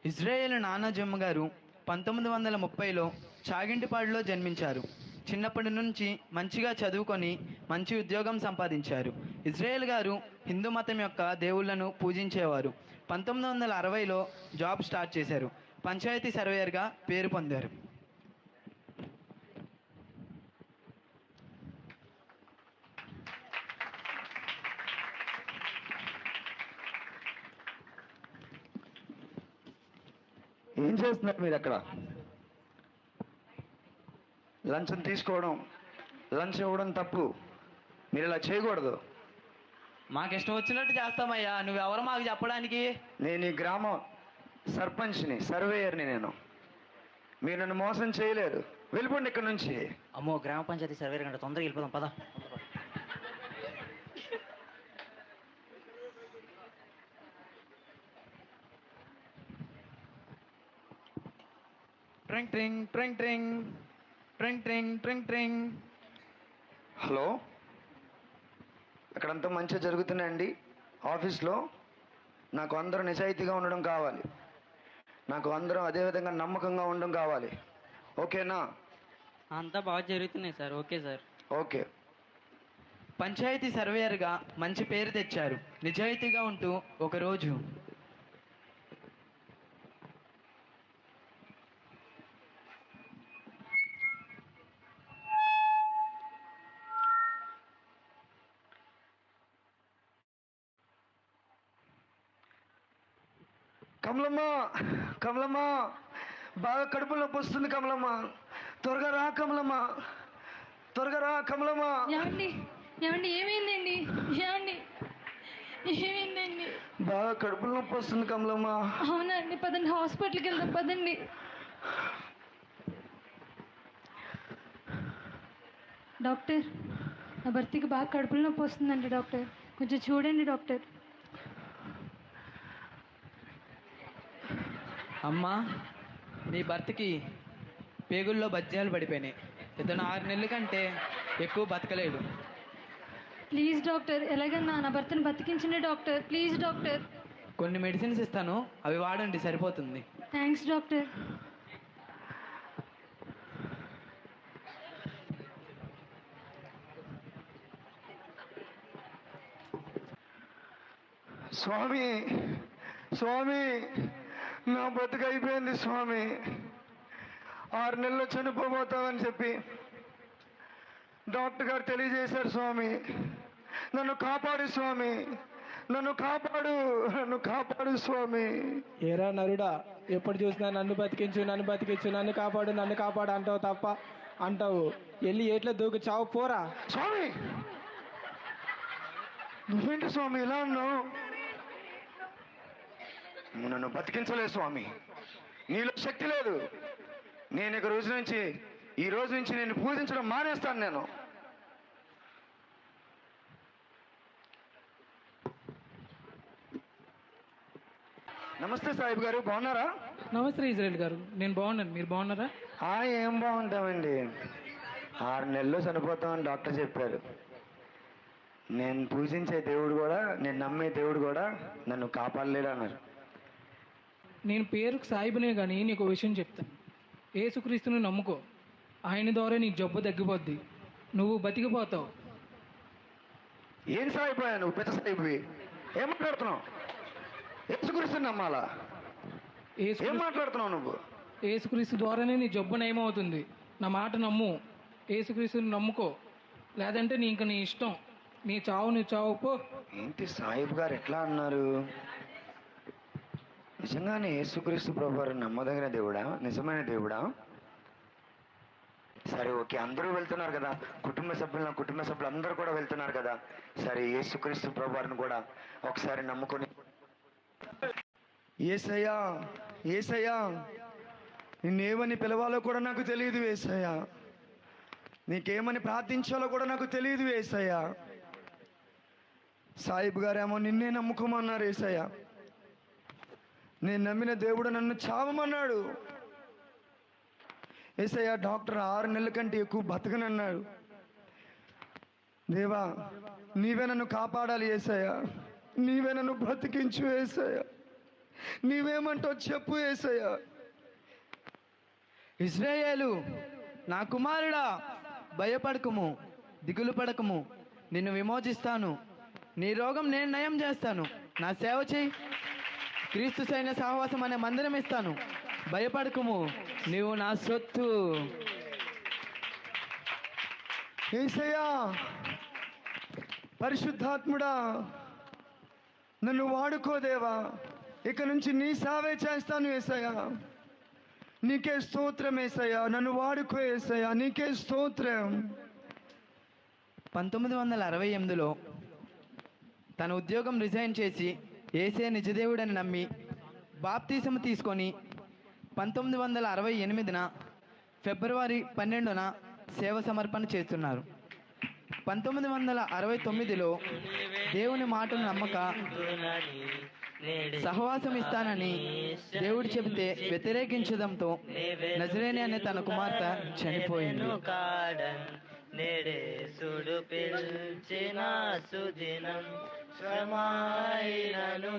Israel నానాజమ్మ గారు 1930లో చాగింటిపాడులో జన్మించారు. చిన్నప్పటి నుంచి మంచిగా చదువుకొని మంచి ఉద్యోగం సంపాదించారు. ఇజ్రాయేల్ గారు హిందూ మతం యొక్క దేవుళ్లను పూజించేవారు. 1960లో జాబ్ స్టార్ట్ చేశారు. పంచాయతీ సర్వేయర్గా పేరు పొందారు. ఏం చేస్తున్నారు మీరు అక్కడ? లంచం తీసుకోవడం, లంచ్ ఇవ్వడం తప్పు. మీరు ఇలా చేయకూడదు. మాకు ఇష్టం వచ్చినట్టు చేస్తామయ్యా, నువ్వెవరు మాకు చెప్పడానికి? నేను ఈ గ్రామం సర్పంచ్ని, సర్వేయర్ని నేను. మీరు నన్ను మోసం చేయలేరు. వెళ్ళిపోండి ఇక్కడ నుంచి. అమ్మో, గ్రామ పంచాయతీ సర్వేర్ కంటే తొందరగా వెళ్ళిపోదాం పద. ట్రింగ్ ట్రింగ్ ట్రింగ్ ట్రింగ్ ట్రింగ్ ట్రింగ్ ట్రింగ్ ట్రింగ్. హలో, అక్కడంతా మంచిగా జరుగుతున్నాయండి. ఆఫీస్లో నాకు అందరూ నిజాయితీగా ఉండడం కావాలి. నాకు అందరూ అదేవిధంగా నమ్మకంగా ఉండడం కావాలి. ఓకేనా? అంతా బాగా జరుగుతున్నాయి sir. Okay sir. Okay. Panchayat సర్వేయర్గా మంచి పేరు తెచ్చారు. నిజాయితీగా ఉంటూ ఒకరోజు కమలమ్మ, కమలమ్మ, బాగా కడుపులో నొప్పి వస్తుంది కమలమ్మ. త్వరగా రా కమలమ్మ, త్వరగా రా కమలమ్మ. ఏమండి ఏమండి ఏమైందండి? ఏమండి ఏమైందండి? బాగా కడుపులో నొప్పి వస్తుంది కమలమ్మ. అవునండి, పదండి హాస్పిటల్కి వెళ్దాం, పదండి. డాక్టర్, నా భర్తకి బాగా కడుపులో నొప్పి వస్తుందండి డాక్టర్, కొంచెం చూడండి డాక్టర్. అమ్మా, నీ భర్తకి పేగుల్లో బజ్జాలు పడిపోయినాయి. ఇతను 6 నెలల కంటే ఎక్కువ బతకలేడు. ప్లీజ్ డాక్టర్, ఎలాగన్నా నా భర్తను బతికించండి డాక్టర్, ప్లీజ్ డాక్టర్. కొన్ని మెడిసిన్స్ ఇస్తాను, అవి వాడండి, సరిపోతుంది. Thanks doctor. స్వామి, స్వామి, నా బతుకు అయిపోయింది స్వామి. 6 నెలల్లో చనిపోతామని చెప్పి డాక్టర్ గారు తెలియజేశారు స్వామి. నన్ను కాపాడు స్వామి, నన్ను కాపాడు, నన్ను కాపాడు స్వామి. ఏరా నరుడా, ఎప్పుడు చూసినా నన్ను బతికించు, నన్ను బతికించు, నన్ను కాపాడు, నన్ను కాపాడు అంటావు తప్ప అంటావు వెళ్ళి ఏట్లో దూకి చావు పోరా. స్వామి, నువ్వేంటి స్వామి ఇలా ఉన్నావు? నువ్వు నన్ను బతికించలేదు స్వామి, నీలో శక్తి లేదు. నేను ఈ రోజు నుంచి నేను పూజించడం మానేస్తాను. నేను నమస్తే సాహిబ్ గారు, బాగున్నారా? నమస్తే ఇజ్రాయల్ గారు, నేను బాగున్నాను, మీరు బాగున్నారా? ఏం బాగుంటామండి, 6 నెలల్లో చనిపోతామని డాక్టర్ చెప్పారు. నేను పూజించే దేవుడు కూడా, నేను నమ్మే దేవుడు కూడా నన్ను కాపాడలేడు అన్నారు. నేను పేరుకు సాయిబునే కానీ నీకు విషయం చెప్తాను. యేసుక్రీస్తుని నమ్ముకో, ఆయన ద్వారా నీకు జబ్బు తగ్గిపోద్ది, నువ్వు బతికిపోతావు. ఏం సాయిపోయా నువ్వు? పెద్ద సాయిపోయి ఏం మాట్లాడుతున్నావు? యేసుక్రీస్తుని నమ్మాలా? ఏం మాట్లాడుతున్నావు నువ్వు? యేసుక్రీస్తు ద్వారానే నీ జబ్బు నయమవుతుంది. నా మాట నమ్ము, యేసుక్రీస్తుని నమ్ముకో, లేదంటే నీ ఇష్టం, నీ చావు నువ్వు చావు పో. ఏంటి సాయిబ్ గారు ఎట్లా అన్నారు? నిజంగానే యేసుక్రీస్తు ప్రభువారు నమ్మదగిన దేవుడా, నిజమైన దేవుడా? సరే, ఓకే, అందరూ వెళ్తున్నారు కదా, కుటుంబ సభ్యులు అందరూ కూడా వెళ్తున్నారు కదా. సరే, యేసుక్రీస్తు ప్రభువారిని కూడా ఒకసారి నమ్ముకొని, యేసయ్యా, యేసయ్యా, నిన్నేమని పిలవాలో కూడా నాకు తెలియదు యేసయ్యా, నీకేమని ప్రార్థించాలో కూడా నాకు తెలియదు యేసయ్యా. సాయిబ్ గారేమో నిన్నే నమ్ముకోమన్నారు యేసయ్యా. నేను నమ్మిన దేవుడు నన్ను చావమన్నాడు యేసయ్యా. డాక్టర్ 6 నెలల కంటే ఎక్కువ బతకనన్నాడు. దేవా, నీవే నన్ను కాపాడాలి యేసయ్యా, నీవే నన్ను బ్రతికించు యేసయ్యా. నీవేమంటావు చెప్పు యేసయ్యా. ఇశ్రాయేలు నా కుమారుడా, భయపడకుము, దిగులు పడకము, నిన్ను విమోచిస్తాను, నీ రోగం నేను నయం చేస్తాను, నా సేవ చేయి, క్రీస్తు సైన్య సహవాసం అనే మందిరం ఇస్తాను, భయపడకుము, నీవు నా సొత్తు. యేసయ్యా, పరిశుద్ధాత్ముడా, నన్ను వాడుకోదేవా, ఇక నుంచి నీ సేవే చేస్తాను యేసయ్యా. నీకే స్తోత్రం యేసయ్యా, నన్ను వాడుకో యేసయ్యా, నీకే స్తోత్రం. 1968లో తన ఉద్యోగం రిజైన్ చేసి యేసే నిజదేవుడని నమ్మి బాప్తీసం తీసుకొని 1968 ఫిబ్రవరి 12న సేవ సమర్పణ చేస్తున్నారు. 1969లో దేవుని మాటను నమ్మక సహవాసం ఇస్తానని దేవుడు చెబితే వ్యతిరేకించడంతో నజరేని అనే తన కుమార్తె చనిపోయింది. నేడేసుడు పిల్చిన సుదినం శ్రమాయినను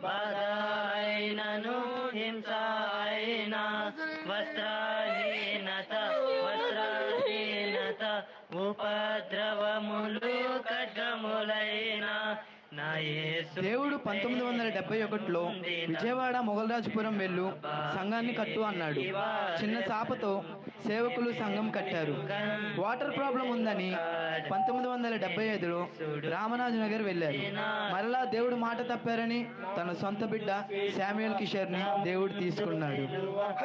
బాధైనను హింసాయిన వస్త్రహీనత ఉపద్రవములు ఖడ్గములైన నా యేసు. దేవుడు 1971లో విజయవాడ మొగలరాజపురం వెళ్ళు సంఘాన్ని కట్టు అన్నాడు. చిన్న చాపతో సేవకులు సంఘం కట్టారు. వాటర్ ప్రాబ్లం ఉందని 1975లో రామరాజనగర్ వెళ్ళారు. మరలా దేవుడు మాట తప్పారని తన సొంత బిడ్డ శామ్యూయల్ కిషోర్ని దేవుడు తీసుకున్నాడు.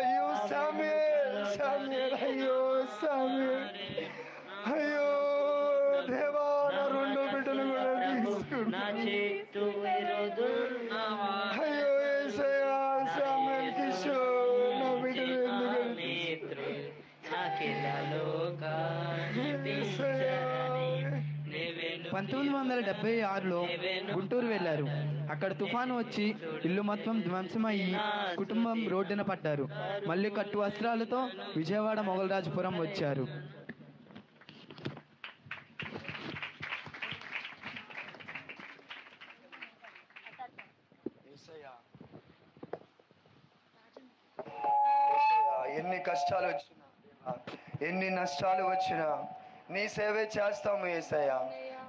అయ్యో శామ్యూయల్, శామ్యూయల్, అయ్యో శామ్యూయల్, అయ్యో దేవా, నా రెండో బిడ్డను కూడా తీసుకున్నాడు. అయ్యో యేసయ్యా, శామ్యూయల్ కిషోర్ నా బిడ్డను ఎందుకు 1976లో గుంటూరు వెళ్ళారు. అక్కడ తుఫాను వచ్చి ఇల్లు మొత్తం ధ్వంసమయ్యి కుటుంబం రోడ్డున పడ్డారు. మళ్ళీ కట్టు వస్త్రాలతో విజయవాడ మొగలరాజపురం వచ్చారు. ఎన్ని కష్టాలు వచ్చినా, ఎన్ని నష్టాలు వచ్చినా నీ సేవే చేస్తాము యేసయ్యా,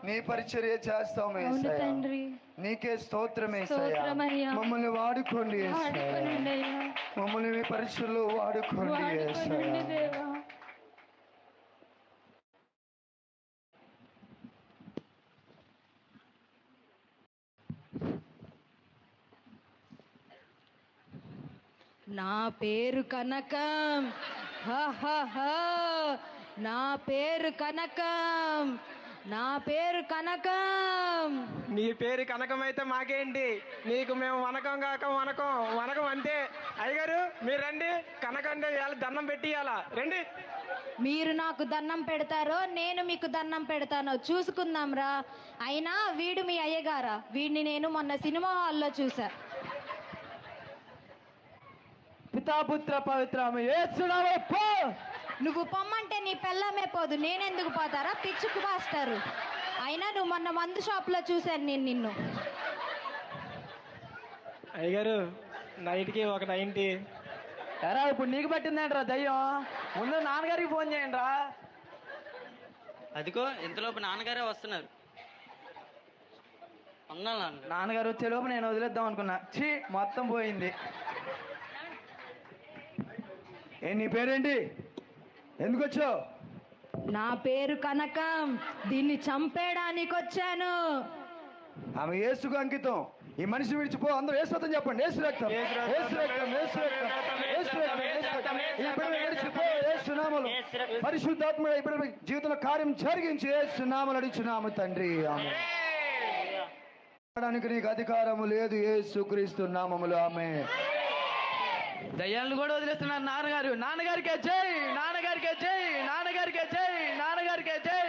నీ పరిచర్య చేస్తాము అవును యేసయ్యా. తండ్రి, నీకే స్తోత్రం యేసయ్యా. స్తోత్రమయ్యా. మమ్మల్ని వాడుకోండి యేసయ్యా, వాడుకోనండి అయ్యా, మమ్మల్ని మీ పరిచర్లో వాడుకోండి యేసయ్యా. వాడుకోనండి దేవా. నా పేరు కనకం, నా పేరు కనకం, నా పేరు కనకం. నీ పేరు కనకం అయితే మాకేంటి, నీకు మేము వనకం కాక వనకం అంతే. అయ్యగారు మీరు రండి, కనకంటే ఇవాళ దండం పెట్టి ఇవ్వాలా రండి. మీరు నాకు దండం పెడతారో నేను మీకు దండం పెడతానో చూసుకుందాం రా. అయినా వీడు మీ అయ్యగారా? వీడిని నేను మొన్న సినిమా హాల్లో చూసా. పితాపుత్ర పవిత్ర నువ్వు పొమ్మంటే నీ పెళ్ళమే పోదు, నేనెందుకు పోతారా పిచ్చుకు పాస్తారు. అయినా నువ్వు మొన్న మందు షాప్లో చూశాను నేను నిన్ను. అయ్యగారు నైట్కి ఒక 90. ఎరా ఇప్పుడు నీకు పట్టిందేంట్రా దయ్యం? ముందు నాన్నగారికి ఫోన్ చేయండి రా. అదిగో ఇంతలోపు నాన్నగారే వస్తున్నారు. నాన్నగారు వచ్చేలోపు నేను వదిలేద్దాం అనుకున్నా. ఛీ, మొత్తం పోయింది. నీ పేరేంటి, ఎందుకు వచ్చావు? నా పేరు కనకం, దీన్ని చంపేయడానికి వచ్చాను. ఆమె యేసుకు అంకితం. ఈ మనిషి విడిచిపో, అందరూ యేసు రక్తం చెప్పండి. యేసు రక్తం, యేసు రక్తం, యేసు రక్తం, యేసు రక్తం, యేసు రక్తం. ఇప్పుడు విడిచిపో యేసు నామములో. పరిశుద్ధాత్మ ఇప్పుడు జీవితంలో కార్యం జరిగించి యేసు నామములో నడుచున్నాము తండ్రి. ఆమె నీకు అధికారము లేదు యేసుక్రీస్తు నామములో. ఆమె దయ్యాలను కూడా వదిలేస్తున్నారు నాన్నగారు. నాన్నగారికే జై, నాన్నగారికే జై, నాన్నగారికే జై, నాన్నగారికే జై.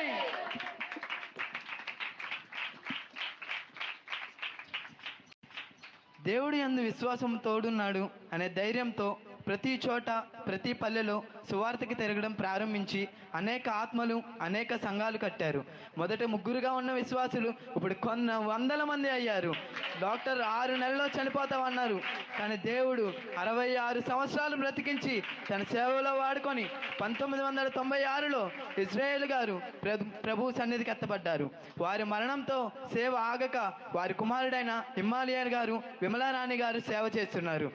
దేవుడి యందు విశ్వాసం తోడున్నాడు అనే ధైర్యంతో ప్రతి చోట ప్రతి పల్లెలో సువార్తకి తిరగడం ప్రారంభించి అనేక ఆత్మలు అనేక సంఘాలు కట్టారు. మొదట 3 ఉన్న విశ్వాసులు ఇప్పుడు కొన్ని వందల మంది అయ్యారు. డాక్టర్ 6 నెలల్లో చనిపోతామన్నారు, కానీ దేవుడు 66 సంవత్సరాలు బ్రతికించి తన సేవలో వాడుకొని 1996లో ఇజ్రాయేల్ గారు ప్రభు సన్నిధికి ఎత్తబడ్డారు. వారి మరణంతో సేవ ఆగక వారి కుమారుడైన హిమాలయన్ గారు, విమలారాణి గారు సేవ చేస్తున్నారు.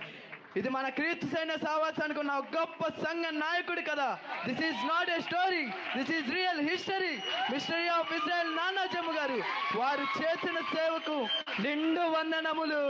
ఇది మన క్రీస్తు సైన్య సావాసానికి ఉన్న గొప్ప సంఘ నాయకుడు కదా. This is not a story, this is real history. Mystery of Israel Nanajammu గారు వారు చేసిన సేవకు నిండు వందనములు.